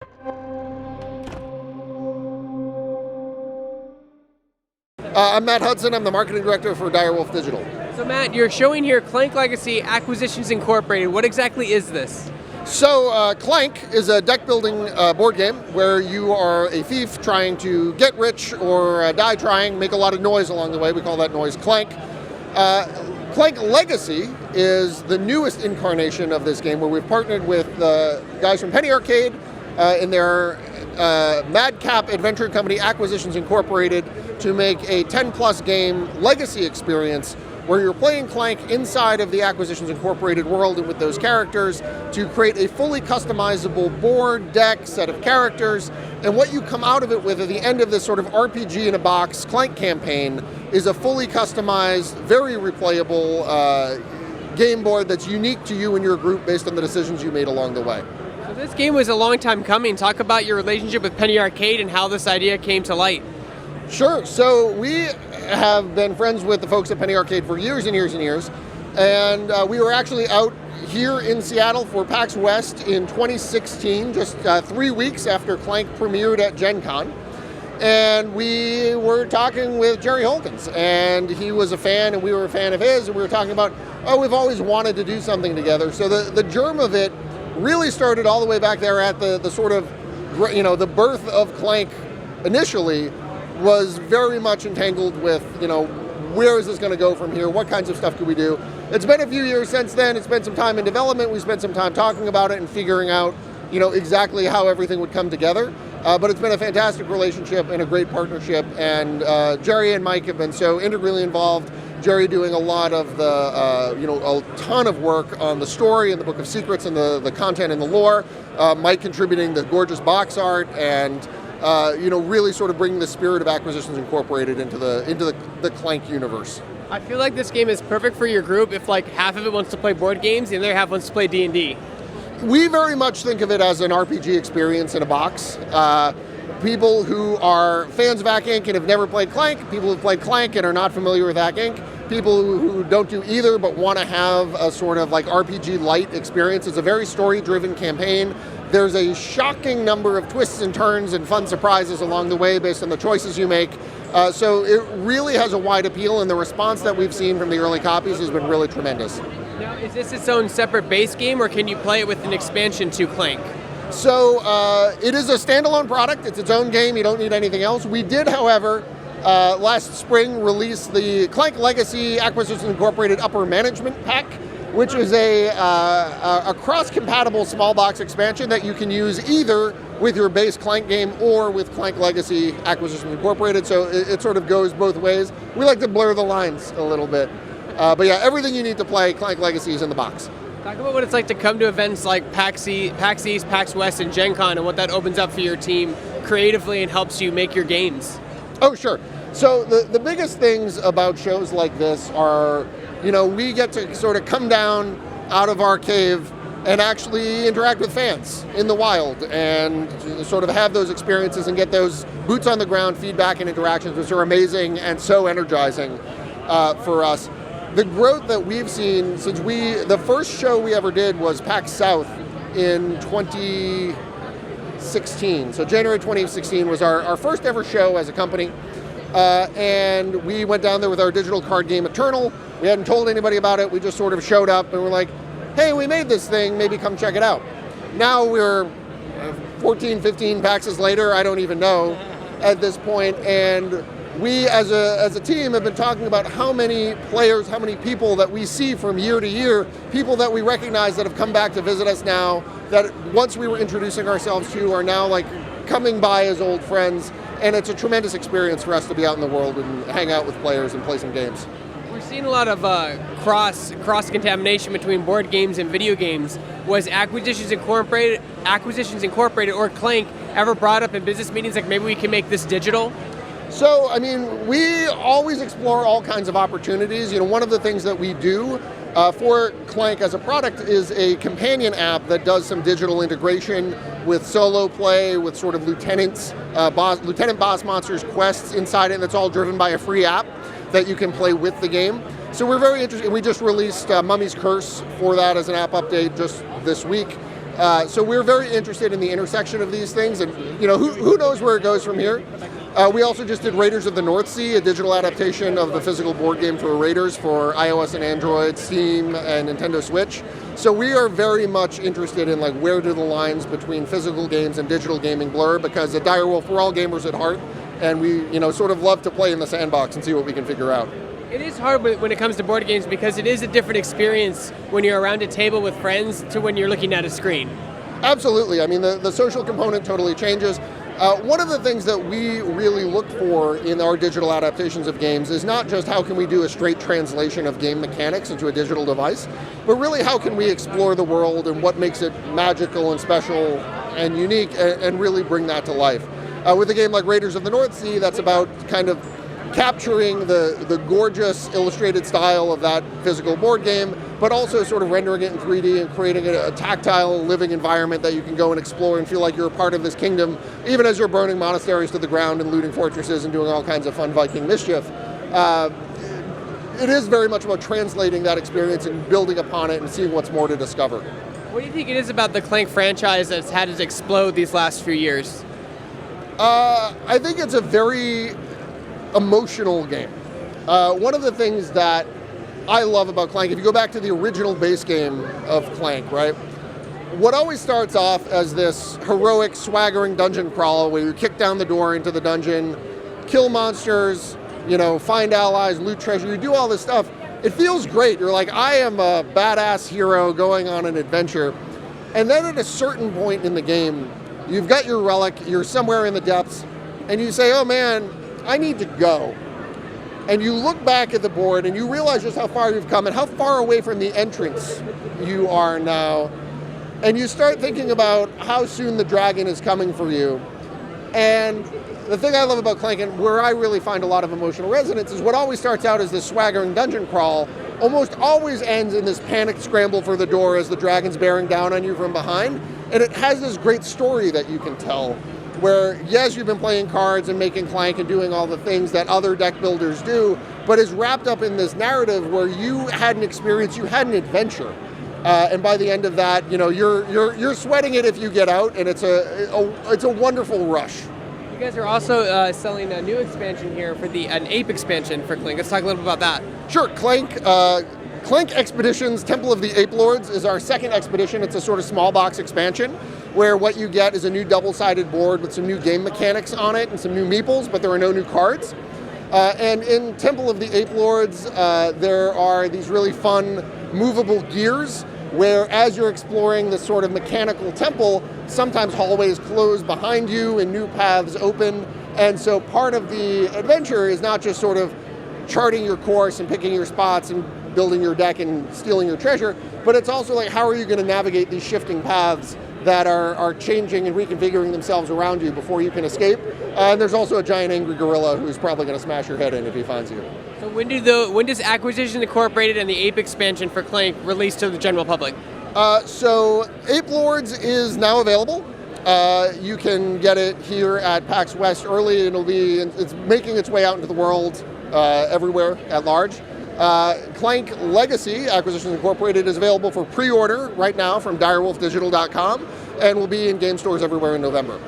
I'm Matt Hudson. I'm the marketing director for Direwolf Digital. So Matt, you're showing here Clank Legacy Acquisitions Incorporated. What exactly is this? So Clank is a deck building board game where you are a thief trying to get rich or die trying, make a lot of noise along the way. We call that noise Clank. Clank Legacy is the newest incarnation of this game, where we've partnered with the guys from Penny Arcade in their madcap adventure company Acquisitions Incorporated to make a 10-plus game legacy experience where you're playing Clank inside of the Acquisitions Incorporated world and with those characters to create a fully customizable board, deck, set of characters. And what you come out of it with at the end of this sort of RPG in a box Clank campaign is a fully customized, very replayable game board that's unique to you and your group based on the decisions you made along the way. So this game was a long time coming. Talk about your relationship with Penny Arcade and how this idea came to light. Sure. So we have been friends with the folks at Penny Arcade for years and years and years. And we were actually out here in Seattle for PAX West in 2016, just 3 weeks after Clank premiered at Gen Con. And we were talking with Jerry Holkins, and he was a fan and we were a fan of his, and we were talking about, we've always wanted to do something together. So the germ of it really started all the way back there at the sort of, the birth of Clank initially was very much entangled with, where is this going to go from here? What kinds of stuff could we do? It's been a few years since then. It's been some time in development. We spent some time talking about it and figuring out, exactly how everything would come together. But it's been a fantastic relationship and a great partnership. And Jerry and Mike have been so integrally involved. Jerry doing a lot of the, a ton of work on the story and the Book of Secrets and the content and the lore. Mike contributing the gorgeous box art and really sort of bringing the spirit of Acquisitions Incorporated into the Clank universe. I feel like this game is perfect for your group if half of it wants to play board games and the other half wants to play D&D. We very much think of it as an RPG experience in a box. People who are fans of Hack Inc. and have never played Clank, people who've played Clank and are not familiar with Hack Inc., people who don't do either but want to have a sort of RPG light experience. It's a very story-driven campaign. There's a shocking number of twists and turns and fun surprises along the way based on the choices you make. So it really has a wide appeal, and the response that we've seen from the early copies has been really tremendous. Now, is this its own separate base game, or can you play it with an expansion to Clank? So it is a standalone product. It's its own game. You don't need anything else. We did, however, last spring release the Clank Legacy Acquisitions Incorporated Upper Management Pack, which is a cross-compatible small box expansion that you can use either with your base Clank game or with Clank Legacy Acquisitions Incorporated. So it sort of goes both ways. We like to blur the lines a little bit. But yeah, everything you need to play Clank Legacy is in the box. Talk about what it's like to come to events like PAX East, PAX West, and Gen Con, and what that opens up for your team creatively and helps you make your games. Oh, sure. So the biggest things about shows like this are, we get to sort of come down out of our cave and actually interact with fans in the wild and sort of have those experiences and get those boots on the ground feedback and interactions, which are amazing and so energizing for us. The growth that we've seen since the first show we ever did was PAX South in 2016. So January 2016 was our first ever show as a company. And we went down there with our digital card game Eternal. We hadn't told anybody about it. We just sort of showed up and we're like, hey, we made this thing, maybe come check it out. Now we're 14, 15 PAXs later, I don't even know at this point, and we as a team have been talking about how many players, how many people that we see from year to year, people that we recognize that have come back to visit us now, that once we were introducing ourselves to are now coming by as old friends, and it's a tremendous experience for us to be out in the world and hang out with players and play some games. We're seeing a lot of cross-contamination between board games and video games. Was Acquisitions Incorporated or Clank ever brought up in business meetings, maybe we can make this digital? So, we always explore all kinds of opportunities. One of the things that we do for Clank as a product is a companion app that does some digital integration with solo play, with sort of Lieutenant Boss Monsters quests inside it, and it's all driven by a free app that you can play with the game. So we're very interested. We just released Mummy's Curse for that as an app update just this week. So we're very interested in the intersection of these things, and who knows where it goes from here. We also just did Raiders of the North Sea, a digital adaptation of the physical board game for Raiders for iOS and Android, Steam, and Nintendo Switch. So we are very much interested in where do the lines between physical games and digital gaming blur, because at Direwolf we're all gamers at heart, and we sort of love to play in the sandbox and see what we can figure out. It is hard when it comes to board games because it is a different experience when you're around a table with friends to when you're looking at a screen. Absolutely. I mean, the social component totally changes. One of the things that we really look for in our digital adaptations of games is not just how can we do a straight translation of game mechanics into a digital device, but really how can we explore the world and what makes it magical and special and unique and really bring that to life. With a game like Raiders of the North Sea, that's about kind of capturing the gorgeous illustrated style of that physical board game, but also sort of rendering it in 3D and creating a tactile, living environment that you can go and explore and feel like you're a part of this kingdom, even as you're burning monasteries to the ground and looting fortresses and doing all kinds of fun Viking mischief. It is very much about translating that experience and building upon it and seeing what's more to discover. What do you think it is about the Clank franchise that's had it explode these last few years? I think it's a very emotional game. One of the things that I love about Clank, if you go back to the original base game of Clank, right? What always starts off as this heroic, swaggering dungeon crawl where you kick down the door into the dungeon, kill monsters, find allies, loot treasure, you do all this stuff. It feels great. You're like, I am a badass hero going on an adventure. And then at a certain point in the game, you've got your relic, you're somewhere in the depths, and you say, oh man, I need to go. And you look back at the board and you realize just how far you've come and how far away from the entrance you are now. And you start thinking about how soon the dragon is coming for you. And the thing I love about Clank, and where I really find a lot of emotional resonance, is what always starts out as this swaggering dungeon crawl almost always ends in this panicked scramble for the door as the dragon's bearing down on you from behind. And it has this great story that you can tell, where, yes, you've been playing cards and making Clank and doing all the things that other deck builders do, but is wrapped up in this narrative where you had an experience, you had an adventure. And by the end of that, you're sweating it if you get out, and it's a wonderful rush. You guys are also selling a new expansion here for an ape expansion for Clank. Let's talk a little bit about that. Sure, Clank Expeditions Temple of the Ape Lords is our second expedition. It's a sort of small box expansion where what you get is a new double-sided board with some new game mechanics on it and some new meeples, but there are no new cards. And in Temple of the Ape Lords, there are these really fun movable gears where as you're exploring this sort of mechanical temple, sometimes hallways close behind you and new paths open. And so part of the adventure is not just sort of charting your course and picking your spots and building your deck and stealing your treasure, but it's also like, how are you going to navigate these shifting paths that are changing and reconfiguring themselves around you before you can escape. And there's also a giant angry gorilla who's probably going to smash your head in if he finds you. So when does Acquisition Incorporated and the Ape expansion for Clank release to the general public? So Ape Lords is now available. You can get it here at PAX West early. It's making its way out into the world everywhere at large. Clank Legacy, Acquisitions Incorporated, is available for pre-order right now from direwolfdigital.com and will be in game stores everywhere in November.